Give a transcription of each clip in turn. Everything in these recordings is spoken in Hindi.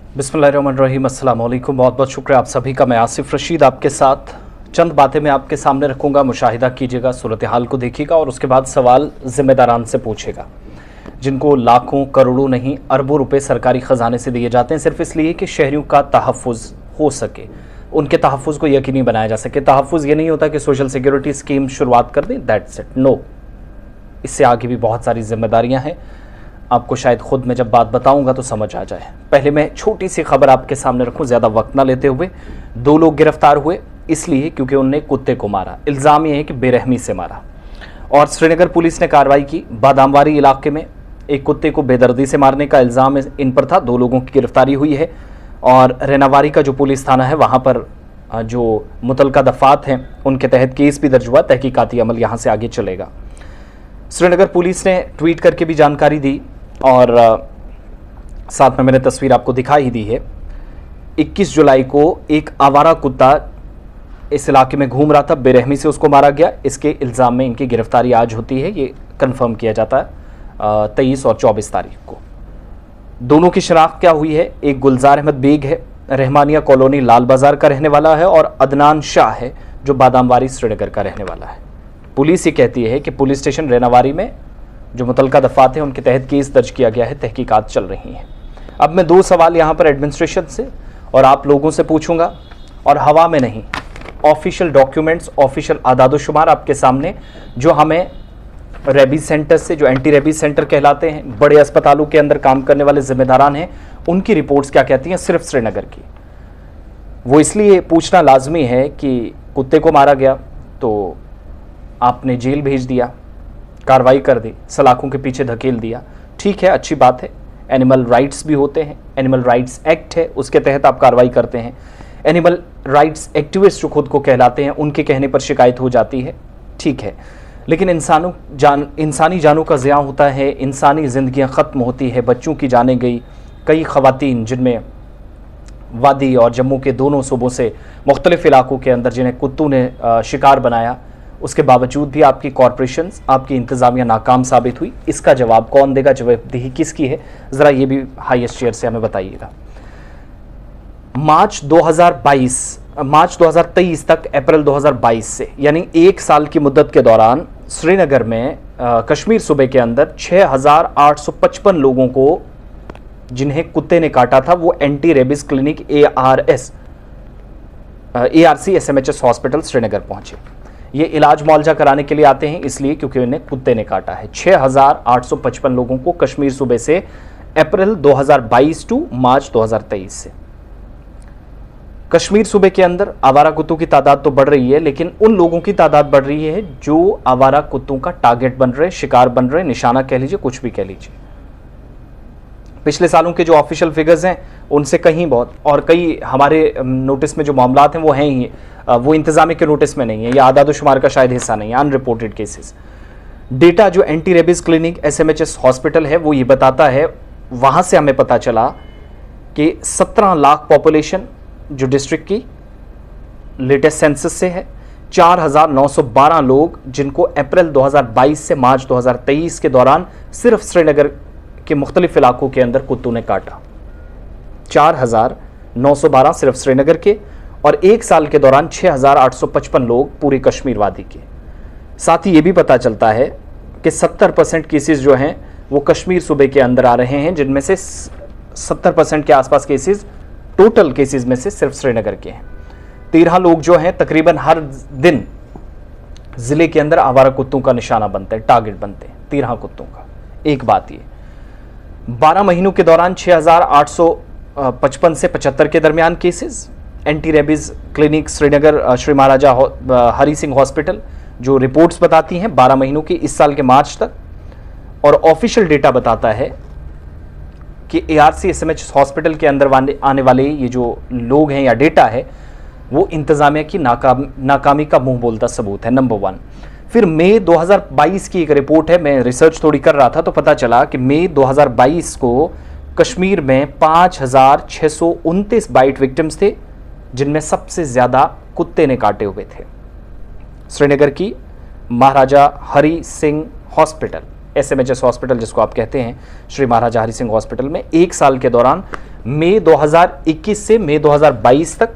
बिस्मिल्लाहिर्रहमानिर्रहीम, अस्सलाम वालेकुम। बहुत बहुत शुक्रिया आप सभी का। मैं आसिफ रशीद आपके साथ चंद बातें मैं आपके सामने रखूंगा, मुशाहिदा कीजिएगा, सूरत हाल को देखिएगा और उसके बाद सवाल ज़िम्मेदारान से पूछेगा, जिनको लाखों करोड़ों नहीं अरबों रुपए सरकारी ख़जाने से दिए जाते हैं सिर्फ इसलिए कि शहरियों का तहफ़्फ़ुज़ हो सके, उनके तहफ़्फ़ुज़ को यकीनी बनाया जा सके। तहफ़्फ़ुज़ ये नहीं होता कि सोशल सिक्योरिटी स्कीम शुरुआत कर दें, दैट्स इट, नो। इससे आगे भी बहुत सारी जिम्मेदारियाँ हैं। आपको शायद खुद मैं जब बात बताऊंगा तो समझ आ जाए। पहले मैं छोटी सी खबर आपके सामने रखूं, ज़्यादा वक्त ना लेते हुए। 2 लोग गिरफ्तार हुए इसलिए क्योंकि उनने कुत्ते को मारा। इल्ज़ाम यह है कि बेरहमी से मारा। और श्रीनगर पुलिस ने कार्रवाई की। बादामवारी इलाके में एक कुत्ते को बेदर्दी से मारने का इल्ज़ाम इन पर था। 2 लोगों की गिरफ्तारी हुई है और रेनावारी का जो पुलिस थाना है वहाँ पर जो मुतलका दफ़ात हैं उनके तहत केस भी दर्ज हुआ। तहकीकाती अमल यहाँ से आगे चलेगा। श्रीनगर पुलिस ने ट्वीट करके भी जानकारी दी और साथ में मैंने तस्वीर आपको दिखा ही दी है। 21 जुलाई को एक आवारा कुत्ता इस इलाके में घूम रहा था, बेरहमी से उसको मारा गया। इसके इल्ज़ाम में इनकी गिरफ्तारी आज होती है, ये कंफर्म किया जाता है 23 और 24 तारीख को। दोनों की शनाख्त क्या हुई है? एक गुलजार अहमद बेग है, रहमानिया कॉलोनी लाल बाजार का रहने वाला है, और अदनान शाह है जो बादामवारी श्रीनगर का रहने वाला है। पुलिस ये कहती है कि पुलिस स्टेशन रेनावारी में जो मुतलका दफ़ात हैं उनके तहत केस दर्ज किया गया है, तहकीकात चल रही हैं। अब मैं 2 सवाल यहाँ पर एडमिनिस्ट्रेशन से और आप लोगों से पूछूंगा, और हवा में नहीं, ऑफिशियल डॉक्यूमेंट्स, ऑफिशियल आदादोशुमार आपके सामने, जो हमें रेबीज सेंटर से, जो एंटी रेबीज सेंटर कहलाते हैं, बड़े अस्पतालों के अंदर काम करने वाले जिम्मेदारान हैं, उनकी रिपोर्ट्स क्या कहती हैं सिर्फ श्रीनगर की। वो इसलिए पूछना लाजमी है कि कुत्ते को मारा गया तो आपने जेल भेज दिया, कार्रवाई कर दी, सलाखों के पीछे धकेल दिया, ठीक है, अच्छी बात है। एनिमल राइट्स भी होते हैं, एनिमल राइट्स एक्ट है, उसके तहत आप कार्रवाई करते हैं। एनिमल राइट्स एक्टिविस्ट जो खुद को कहलाते हैं उनके कहने पर शिकायत हो जाती है, ठीक है। लेकिन इंसानी जानों का ज़िया होता है, इंसानी ज़िंदगियाँ ख़त्म होती है, बच्चों की जानें गई। कई ख़वातीन जिनमें वादी और जम्मू के दोनों सूबों से मुख्तलिफ़ इलाकों के अंदर जिन्हें कुत्तों ने शिकार बनाया, उसके बावजूद भी आपकी कॉरपोरेशंस, आपकी इंतज़ामिया नाकाम साबित हुई। इसका जवाब कौन देगा? जवाबदेही किसकी है? ज़रा ये भी हाईएस्ट चेयर से हमें बताइएगा। मार्च 2023 तक अप्रैल 2022 से, यानी 1 साल की मुद्दत के दौरान श्रीनगर में कश्मीर सूबे के अंदर 6855 लोगों को जिन्हें कुत्ते ने काटा था वो anti rabies clinic ARC SMHS hospital Srinagar पहुंचे। ये इलाज मुआवजा कराने के लिए आते हैं इसलिए क्योंकि उन्हें कुत्ते ने काटा है। 6855 लोगों को कश्मीर सूबे से अप्रैल 2022 टू मार्च 2023 से। कश्मीर सूबे के अंदर आवारा कुत्तों की तादाद तो बढ़ रही है, लेकिन उन लोगों की तादाद बढ़ रही है जो आवारा कुत्तों का टारगेट बन रहे, शिकार बन रहे, निशाना कह लीजिए, कुछ भी कह लीजिए। पिछले सालों के जो ऑफिशियल फिगर्स हैं उनसे कहीं बहुत, और कई हमारे नोटिस में जो मामलात हैं वो हैं ही, वो इंतजामी के नोटिस में नहीं है, या आदादोशुमार का शायद हिस्सा नहीं है, अनरिपोर्टेड केसेस। डेटा जो anti rabies clinic SMHS hospital है वो ये बताता है, वहाँ से हमें पता चला कि 17 लाख पॉपुलेशन जो डिस्ट्रिक्ट की लेटेस्ट सेंसस से है, 4912 लोग जिनको अप्रैल 2022 से मार्च 2023 के दौरान सिर्फ श्रीनगर के मुख्तलिफ इलाकों के अंदर कुत्तों ने काटा। 4912 सिर्फ श्रीनगर के, और 1 साल के दौरान 6855 लोग पूरे कश्मीर वादी के। साथ ही ये भी पता चलता है कि 70% केसेस जो हैं वो कश्मीर सूबे के अंदर आ रहे हैं, जिनमें से 70% के आसपास केसेस टोटल केसेस में से सिर्फ श्रीनगर के हैं। 13 लोग जो हैं तकरीबन हर दिन ज़िले के अंदर आवारा कुत्तों का निशाना बनते हैं, टारगेट बनते हैं 13 कुत्तों का। एक बात ये, 12 महीनों के दौरान 6855 से 75 के दरमियान cases. Anti rabies clinic Srinagar Shri Maharaja Hari Singh hospital जो रिपोर्ट्स बताती हैं 12 महीनों की, इस साल के मार्च तक। और ऑफिशियल डेटा बताता है कि ARC SMHS हॉस्पिटल के अंदर आने वाले ये जो लोग हैं या डेटा है वो इंतजामिया की नाकामी का मुंह बोलता सबूत है, नंबर 1। फिर मई 2022 की एक रिपोर्ट है, मैं रिसर्च थोड़ी कर रहा था तो पता चला कि मई 2022 को कश्मीर में 5629 बाइट विक्टिम्स थे, जिनमें सबसे ज़्यादा कुत्ते ने काटे हुए थे। श्रीनगर की महाराजा Hari Singh hospital SMHS hospital जिसको आप कहते हैं, श्री महाराजा हरी सिंह हॉस्पिटल में 1 साल के दौरान मई 2021 से मई 2022 तक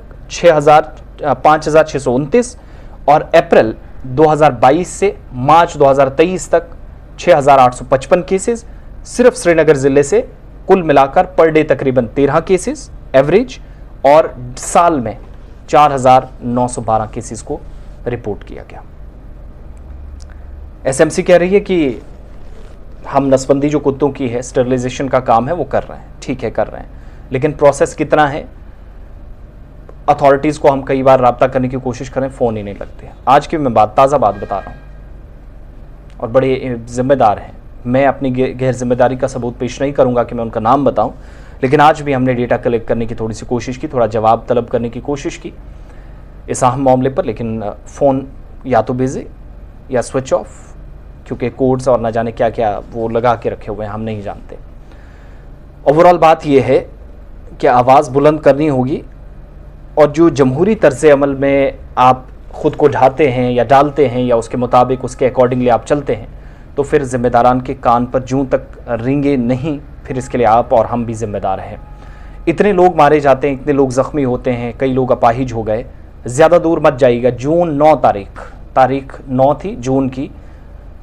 5,629 और अप्रैल 2022 से मार्च 2023 तक 6,855 केसेस। सिर्फ श्रीनगर जिले से कुल मिलाकर पर डे तकरीबन 13 केसेस एवरेज, और साल में 4,912 केसेस को रिपोर्ट किया गया। एसएमसी कह रही है कि हम नसबंदी जो कुत्तों की है, स्टरलाइजेशन का काम है, वो कर रहे हैं, ठीक है कर रहे हैं, लेकिन प्रोसेस कितना है, अथॉरिटीज़ को हम कई बार राब्ता करने की कोशिश करें, फ़ोन ही नहीं लगते। आज की मैं ताज़ा बात बता रहा हूँ और बड़े जिम्मेदार हैं। मैं अपनी गैर जिम्मेदारी का सबूत पेश नहीं करूँगा कि मैं उनका नाम बताऊँ, लेकिन आज भी हमने डेटा कलेक्ट करने की थोड़ी सी कोशिश की, थोड़ा जवाब तलब करने की कोशिश की इस अहम मामले पर, लेकिन फ़ोन या तो बिज़ी या स्विच ऑफ, क्योंकि कोड्स और ना जाने क्या क्या वो लगा के रखे हुए हैं, हम नहीं जानते। ओवरऑल बात यह है कि आवाज़ बुलंद करनी होगी, और जो जमहूरी तर्ज़ अमल में आप ख़ुद को ढाते हैं या डालते हैं या उसके मुताबिक उसके अकॉर्डिंगली आप चलते हैं, तो फिर ज़िम्मेदारान के कान पर जूं तक रिंगे नहीं, फिर इसके लिए आप और हम भी ज़िम्मेदार हैं। इतने लोग मारे जाते हैं, इतने लोग ज़ख्मी होते हैं, कई लोग अपाहिज हो गए। ज़्यादा दूर मत जाइएगा, जून 9 तारीख 9 थी जून की,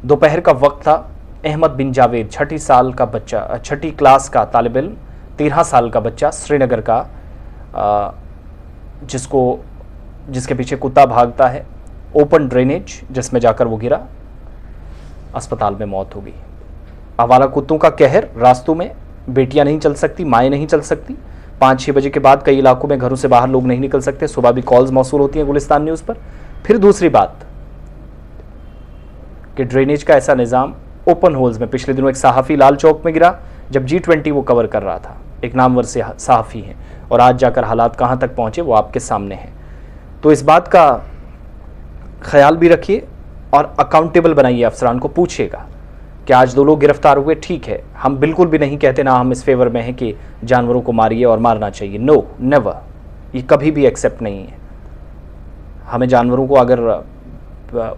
दोपहर का वक्त था। अहमद बिन जावेद 6ठी क्लास का तालिब इल्म, 13 साल का बच्चा, श्रीनगर का, जिसके पीछे कुत्ता भागता है, ओपन ड्रेनेज जिसमें जाकर वो गिरा, अस्पताल में मौत हो गई। आवारा कुत्तों का कहर, रास्तों में बेटियां नहीं चल सकती, माएँ नहीं चल सकती। 5-6 बजे के बाद कई इलाकों में घरों से बाहर लोग नहीं निकल सकते। सुबह भी कॉल्स मौसूल होती हैं गुलिस्तान न्यूज़ पर। फिर दूसरी बात कि ड्रेनेज का ऐसा निज़ाम, ओपन होल्स में पिछले दिनों एक सहाफ़ी लाल चौक में गिरा जब G20 वो कवर कर रहा था, एक नामवर से सहाफ़ी हैं, और आज जाकर हालात कहाँ तक पहुँचे वो आपके सामने हैं। तो इस बात का ख्याल भी रखिए और अकाउंटेबल बनाइए, अफसरान को पूछिएगा कि आज 2 लोग गिरफ्तार हुए, ठीक है, हम बिल्कुल भी नहीं कहते, ना हम इस फेवर में हैं कि जानवरों को मारिए और मारना चाहिए, नो नेवर, ये कभी भी एक्सेप्ट नहीं है। हमें जानवरों को अगर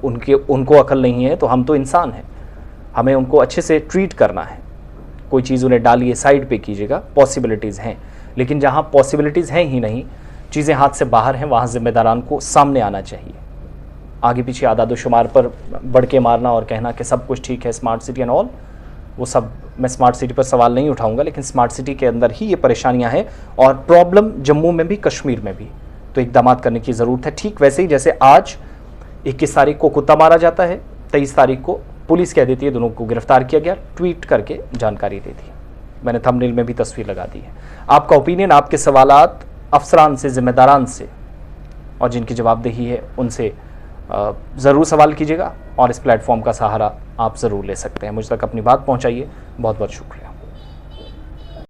उनको अकल नहीं है तो हम तो इंसान हैं, हमें उनको अच्छे से ट्रीट करना है। कोई चीज़ उन्हें डालिए, साइड पे कीजिएगा, पॉसिबिलिटीज़ हैं, लेकिन जहाँ पॉसिबिलिटीज़ हैं ही नहीं, चीज़ें हाथ से बाहर हैं, वहाँ जिम्मेदारान को सामने आना चाहिए। आगे पीछे आदाद शुमार पर बढ़ के मारना और कहना कि सब कुछ ठीक है, स्मार्ट सिटी एंड ऑल, वो सब, मैं स्मार्ट सिटी पर सवाल नहीं उठाऊंगा, लेकिन स्मार्ट सिटी के अंदर ही ये परेशानियां हैं और प्रॉब्लम जम्मू में भी, कश्मीर में भी, तो इकदाम करने की ज़रूरत है। ठीक वैसे ही जैसे आज 21 तारीख को कुत्ता मारा जाता है, 23 तारीख को पुलिस कह देती है दोनों को गिरफ्तार किया गया, ट्वीट करके जानकारी दे दी। मैंने थंबनेल में भी तस्वीर लगा दी है। आपका ओपिनियन, आपके सवालात अफसरान से, जिम्मेदारान से, और जिनकी जवाबदेही है उनसे ज़रूर सवाल कीजिएगा, और इस प्लेटफॉर्म का सहारा आप ज़रूर ले सकते हैं। मुझ तक अपनी बात पहुंचाइए। बहुत बहुत शुक्रिया।